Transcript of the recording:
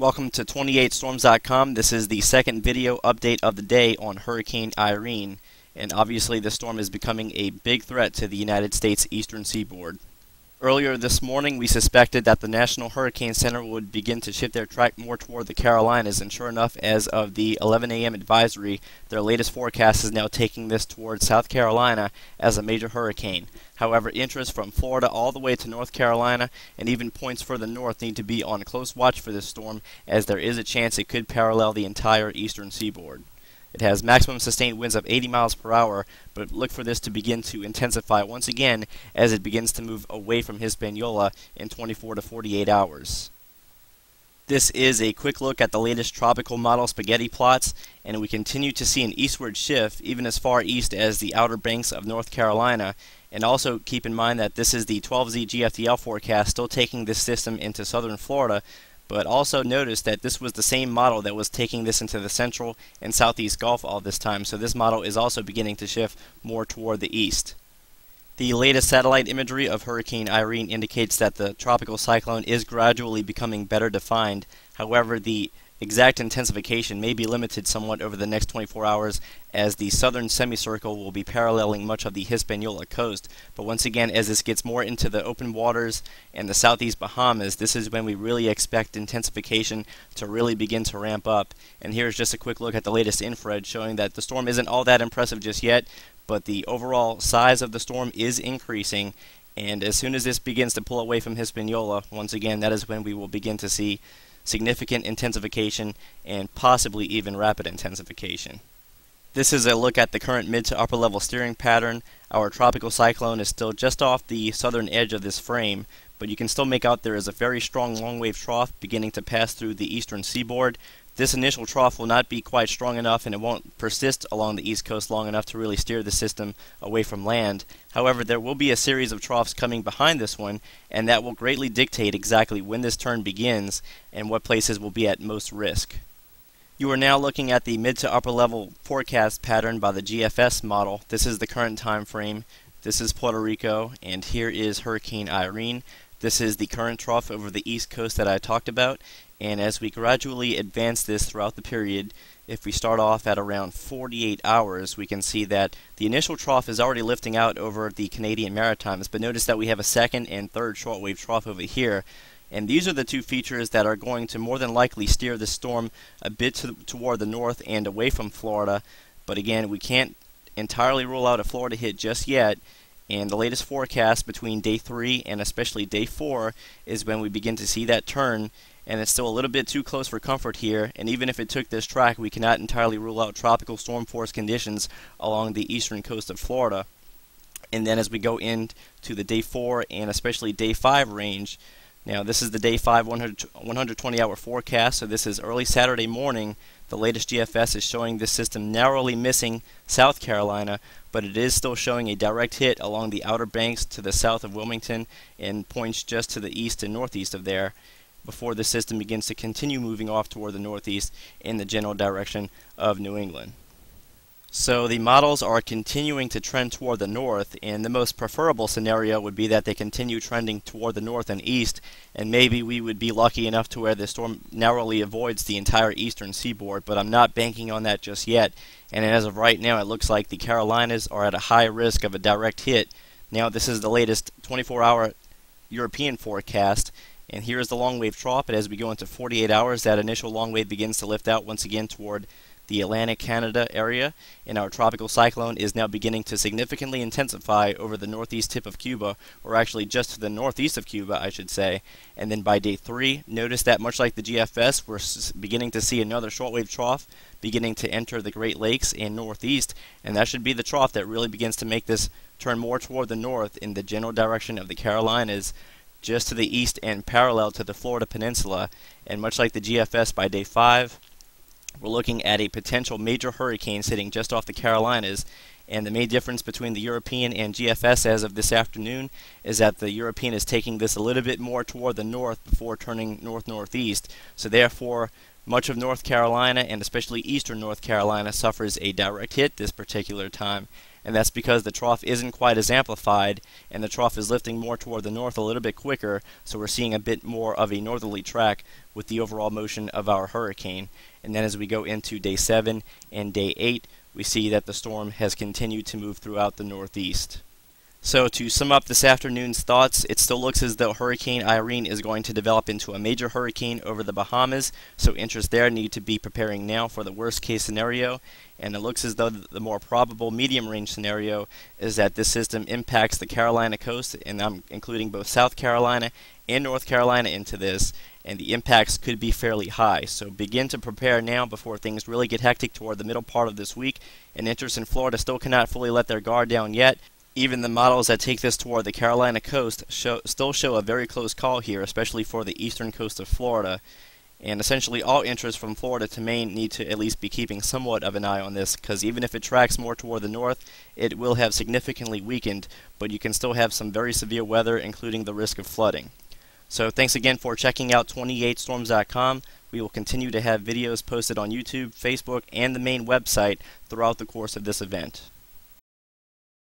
Welcome to 28storms.com. This is the second video update of the day on Hurricane Irene, and obviously this storm is becoming a big threat to the United States eastern seaboard. Earlier this morning, we suspected that the National Hurricane Center would begin to shift their track more toward the Carolinas, and sure enough, as of the 11 a.m. advisory, their latest forecast is now taking this towards South Carolina as a major hurricane. However, interest from Florida all the way to North Carolina and even points further north need to be on close watch for this storm, as there is a chance it could parallel the entire eastern seaboard. It has maximum sustained winds of 80 miles per hour, but look for this to begin to intensify once again as it begins to move away from Hispaniola in 24 to 48 hours. This is a quick look at the latest tropical model spaghetti plots, and we continue to see an eastward shift even as far east as the Outer Banks of North Carolina. And also keep in mind that this is the 12Z GFDL forecast still taking this system into southern Florida, but also notice that this was the same model that was taking this into the central and southeast Gulf all this time, so this model is also beginning to shift more toward the east. The latest satellite imagery of Hurricane Irene indicates that the tropical cyclone is gradually becoming better defined. However, the exact intensification may be limited somewhat over the next 24 hours, as the southern semicircle will be paralleling much of the Hispaniola coast. But once again, as this gets more into the open waters and the southeast Bahamas, this is when we really expect intensification to really begin to ramp up. And here's just a quick look at the latest infrared showing that the storm isn't all that impressive just yet, but the overall size of the storm is increasing. And as soon as this begins to pull away from Hispaniola, once again, that is when we will begin to see significant intensification and possibly even rapid intensification. This is a look at the current mid to upper level steering pattern. Our tropical cyclone is still just off the southern edge of this frame, but you can still make out there is a very strong long wave trough beginning to pass through the eastern seaboard. This initial trough will not be quite strong enough, and it won't persist along the east coast long enough to really steer the system away from land. However, there will be a series of troughs coming behind this one, and that will greatly dictate exactly when this turn begins and what places will be at most risk. You are now looking at the mid to upper level forecast pattern by the GFS model. This is the current time frame. This is Puerto Rico, and here is Hurricane Irene. This is the current trough over the east coast that I talked about, and as we gradually advance this throughout the period, if we start off at around 48 hours, we can see that the initial trough is already lifting out over the Canadian Maritimes, but notice that we have a second and third shortwave trough over here, and these are the two features that are going to more than likely steer the storm a bit toward the north and away from Florida. But again, we can't entirely rule out a Florida hit just yet. And the latest forecast between day 3 and especially day 4 is when we begin to see that turn, and it's still a little bit too close for comfort here, and even if it took this track, we cannot entirely rule out tropical storm force conditions along the eastern coast of Florida. And then as we go into the day 4 and especially day 5 range, now this is the day 5 120-hour forecast, so this is early Saturday morning. The latest GFS is showing this system narrowly missing South Carolina, but it is still showing a direct hit along the Outer Banks to the south of Wilmington and points just to the east and northeast of there before the system begins to continue moving off toward the northeast in the general direction of New England. So the models are continuing to trend toward the north, and the most preferable scenario would be that they continue trending toward the north and east, and maybe we would be lucky enough to where the storm narrowly avoids the entire eastern seaboard, but I'm not banking on that just yet. And as of right now, it looks like the Carolinas are at a high risk of a direct hit. Now this is the latest 24-hour European forecast, and here is the long wave trough, but as we go into 48 hours, that initial long wave begins to lift out once again toward the Atlantic Canada area, and our tropical cyclone is now beginning to significantly intensify over the northeast tip of Cuba, or actually just to the northeast of Cuba, I should say. And then by day 3, notice that much like the GFS, we're beginning to see another shortwave trough beginning to enter the Great Lakes and northeast, and that should be the trough that really begins to make this turn more toward the north in the general direction of the Carolinas, just to the east and parallel to the Florida Peninsula. And much like the GFS, by day 5, we're looking at a potential major hurricane sitting just off the Carolinas, and the main difference between the European and GFS as of this afternoon is that the European is taking this a little bit more toward the north before turning north-northeast. So therefore, much of North Carolina and especially eastern North Carolina suffers a direct hit this particular time, and that's because the trough isn't quite as amplified, and the trough is lifting more toward the north a little bit quicker, so we're seeing a bit more of a northerly track with the overall motion of our hurricane. And then as we go into day 7 and day 8, we see that the storm has continued to move throughout the northeast. So to sum up this afternoon's thoughts, it still looks as though Hurricane Irene is going to develop into a major hurricane over the Bahamas, so interests there need to be preparing now for the worst case scenario, and it looks as though the more probable medium range scenario is that this system impacts the Carolina coast, and I'm including both South Carolina and North Carolina into this, and the impacts could be fairly high. So begin to prepare now before things really get hectic toward the middle part of this week, and interests in Florida still cannot fully let their guard down yet. Even the models that take this toward the Carolina coast still show a very close call here, especially for the eastern coast of Florida. And essentially all interests from Florida to Maine need to at least be keeping somewhat of an eye on this, because even if it tracks more toward the north, it will have significantly weakened, but you can still have some very severe weather, including the risk of flooding. So thanks again for checking out 28storms.com. We will continue to have videos posted on YouTube, Facebook, and the main website throughout the course of this event.